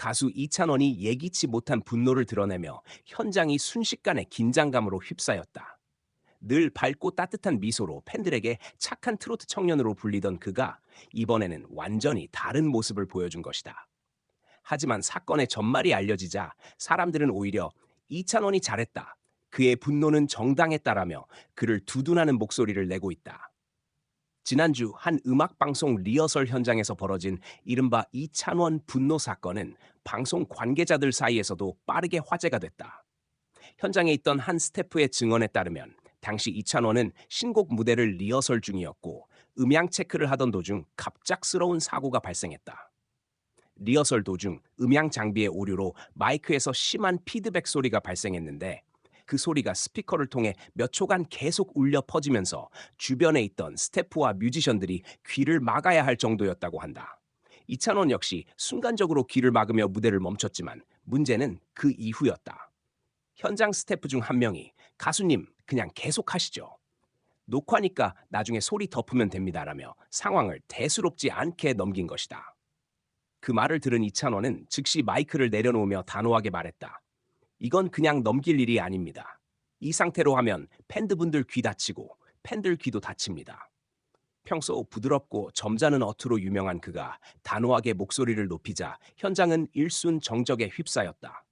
가수 이찬원이 예기치 못한 분노를 드러내며 현장이 순식간에 긴장감으로 휩싸였다. 늘 밝고 따뜻한 미소로 팬들에게 착한 트로트 청년으로 불리던 그가 이번에는 완전히 다른 모습을 보여준 것이다. 하지만 사건의 전말이 알려지자 사람들은 오히려 이찬원이 잘했다, 그의 분노는 정당했다라며 그를 두둔하는 목소리를 내고 있다. 지난주 한 음악방송 리허설 현장에서 벌어진 이른바 이찬원 분노 사건은 방송 관계자들 사이에서도 빠르게 화제가 됐다. 현장에 있던 한 스태프의 증언에 따르면 당시 이찬원은 신곡 무대를 리허설 중이었고 음향 체크를 하던 도중 갑작스러운 사고가 발생했다. 리허설 도중 음향 장비의 오류로 마이크에서 심한 피드백 소리가 발생했는데 그 소리가 스피커를 통해 몇 초간 계속 울려 퍼지면서 주변에 있던 스태프와 뮤지션들이 귀를 막아야 할 정도였다고 한다. 이찬원 역시 순간적으로 귀를 막으며 무대를 멈췄지만 문제는 그 이후였다. 현장 스태프 중 한 명이 "가수님, 그냥 계속하시죠. 녹화니까 나중에 소리 덮으면 됩니다라며 상황을 대수롭지 않게 넘긴 것이다. 그 말을 들은 이찬원은 즉시 마이크를 내려놓으며 단호하게 말했다. "이건 그냥 넘길 일이 아닙니다. 이 상태로 하면 팬분들 귀 다치고 팬들 귀도 다칩니다." 평소 부드럽고 점잖은 어투로 유명한 그가 단호하게 목소리를 높이자 현장은 일순 정적에 휩싸였다.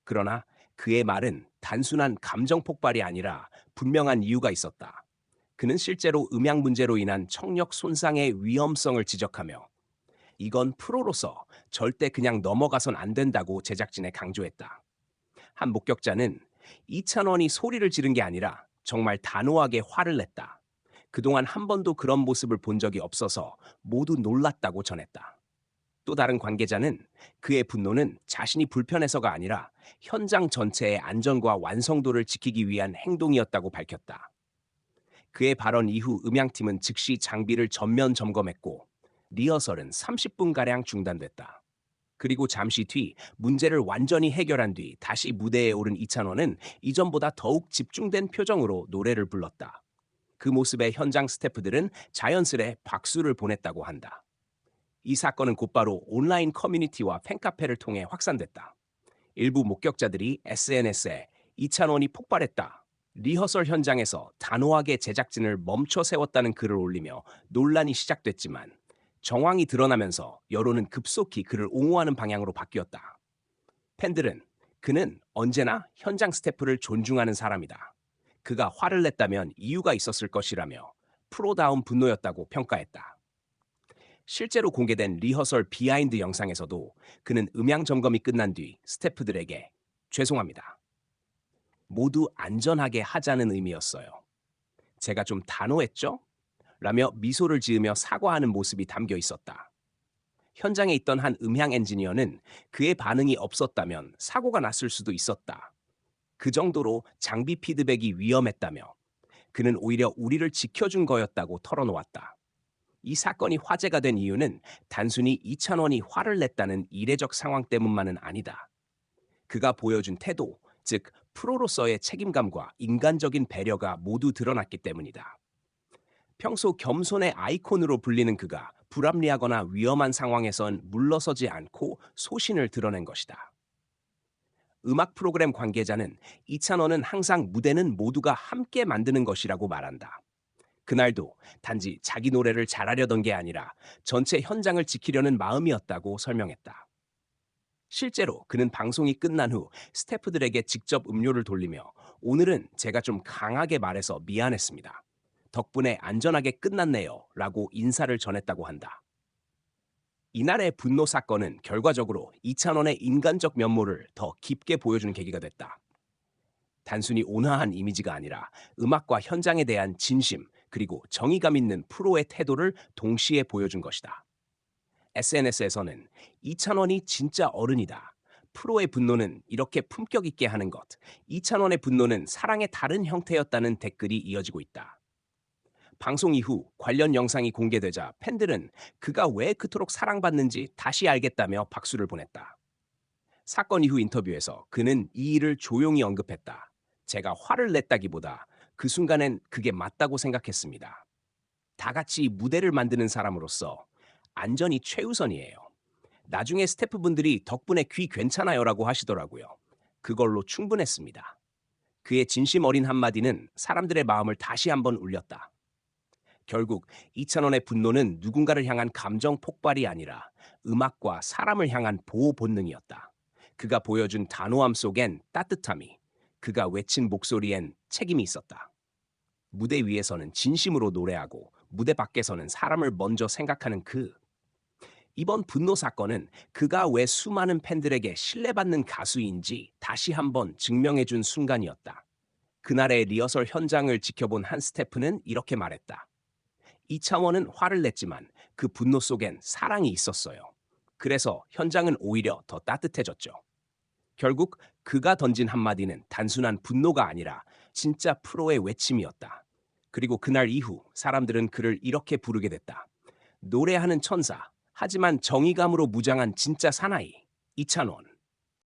그러나 그의 말은 단순한 감정 폭발이 아니라 분명한 이유가 있었다. 그는 실제로 음향 문제로 인한 청력 손상의 위험성을 지적하며 이건 프로로서 절대 그냥 넘어가선 안 된다고 제작진에 강조했다. 한 목격자는 이찬원이 소리를 지른 게 아니라 정말 단호하게 화를 냈다. 그동안 한 번도 그런 모습을 본 적이 없어서 모두 놀랐다고 전했다. 또 다른 관계자는 그의 분노는 자신이 불편해서가 아니라 현장 전체의 안전과 완성도를 지키기 위한 행동이었다고 밝혔다. 그의 발언 이후 음향팀은 즉시 장비를 전면 점검했고 리허설은 30분가량 중단됐다. 그리고 잠시 뒤 문제를 완전히 해결한 뒤 다시 무대에 오른 이찬원은 이전보다 더욱 집중된 표정으로 노래를 불렀다. 그 모습에 현장 스태프들은 자연스레 박수를 보냈다고 한다. 이 사건은 곧바로 온라인 커뮤니티와 팬카페를 통해 확산됐다. 일부 목격자들이 SNS에 "이찬원이 폭발했다. 리허설 현장에서 단호하게 제작진을 멈춰 세웠다는 글을 올리며 논란이 시작됐지만 정황이 드러나면서 여론은 급속히 그를 옹호하는 방향으로 바뀌었다. 팬들은 "그는 언제나 현장 스태프를 존중하는 사람이다. 그가 화를 냈다면 이유가 있었을 것이라며 프로다운 분노였다고 평가했다. 실제로 공개된 리허설 비하인드 영상에서도 그는 음향 점검이 끝난 뒤 스태프들에게 "죄송합니다. 모두 안전하게 하자는 의미였어요. 제가 좀 단호했죠? 라며 미소를 지으며 사과하는 모습이 담겨 있었다. 현장에 있던 한 음향 엔지니어는 그의 반응이 없었다면 사고가 났을 수도 있었다. 그 정도로 장비 피드백이 위험했다며 그는 오히려 우리를 지켜준 거였다고 털어놓았다. 이 사건이 화제가 된 이유는 단순히 이찬원이 화를 냈다는 이례적 상황 때문만은 아니다. 그가 보여준 태도, 즉 프로로서의 책임감과 인간적인 배려가 모두 드러났기 때문이다. 평소 겸손의 아이콘으로 불리는 그가 불합리하거나 위험한 상황에선 물러서지 않고 소신을 드러낸 것이다. 음악 프로그램 관계자는 이찬원은 항상 무대는 모두가 함께 만드는 것이라고 말한다. 그날도 단지 자기 노래를 잘하려던 게 아니라 전체 현장을 지키려는 마음이었다고 설명했다. 실제로 그는 방송이 끝난 후 스태프들에게 직접 음료를 돌리며 "오늘은 제가 좀 강하게 말해서 미안했습니다. 덕분에 안전하게 끝났네요. 라고 인사를 전했다고 한다. 이날의 분노 사건은 결과적으로 이찬원의 인간적 면모를 더 깊게 보여주는 계기가 됐다. 단순히 온화한 이미지가 아니라 음악과 현장에 대한 진심, 그리고 정의감 있는 프로의 태도를 동시에 보여준 것이다. SNS에서는 "이찬원이 진짜 어른이다. 프로의 분노는 이렇게 품격 있게 하는 것. 이찬원의 분노는 사랑의 다른 형태였다는 댓글이 이어지고 있다. 방송 이후 관련 영상이 공개되자 팬들은 그가 왜 그토록 사랑받는지 다시 알겠다며 박수를 보냈다. 사건 이후 인터뷰에서 그는 이 일을 조용히 언급했다. "제가 화를 냈다기보다 그 순간엔 그게 맞다고 생각했습니다. 다 같이 무대를 만드는 사람으로서 안전이 최우선이에요. 나중에 스태프분들이 덕분에 귀 괜찮아요라고 하시더라고요. 그걸로 충분했습니다. 그의 진심 어린 한마디는 사람들의 마음을 다시 한번 울렸다. 결국 이찬원의 분노는 누군가를 향한 감정 폭발이 아니라 음악과 사람을 향한 보호 본능이었다. 그가 보여준 단호함 속엔 따뜻함이, 그가 외친 목소리엔 책임이 있었다. 무대 위에서는 진심으로 노래하고 무대 밖에서는 사람을 먼저 생각하는 그. 이번 분노 사건은 그가 왜 수많은 팬들에게 신뢰받는 가수인지 다시 한번 증명해준 순간이었다. 그날의 리허설 현장을 지켜본 한 스태프는 이렇게 말했다. 이창원은 화를 냈지만 그 분노 속엔 사랑이 있었어요. 그래서 현장은 오히려 더 따뜻해졌죠. 결국 그가 던진 한마디는 단순한 분노가 아니라 진짜 프로의 외침이었다. 그리고 그날 이후 사람들은 그를 이렇게 부르게 됐다. 노래하는 천사, 하지만 정의감으로 무장한 진짜 사나이, 이찬원.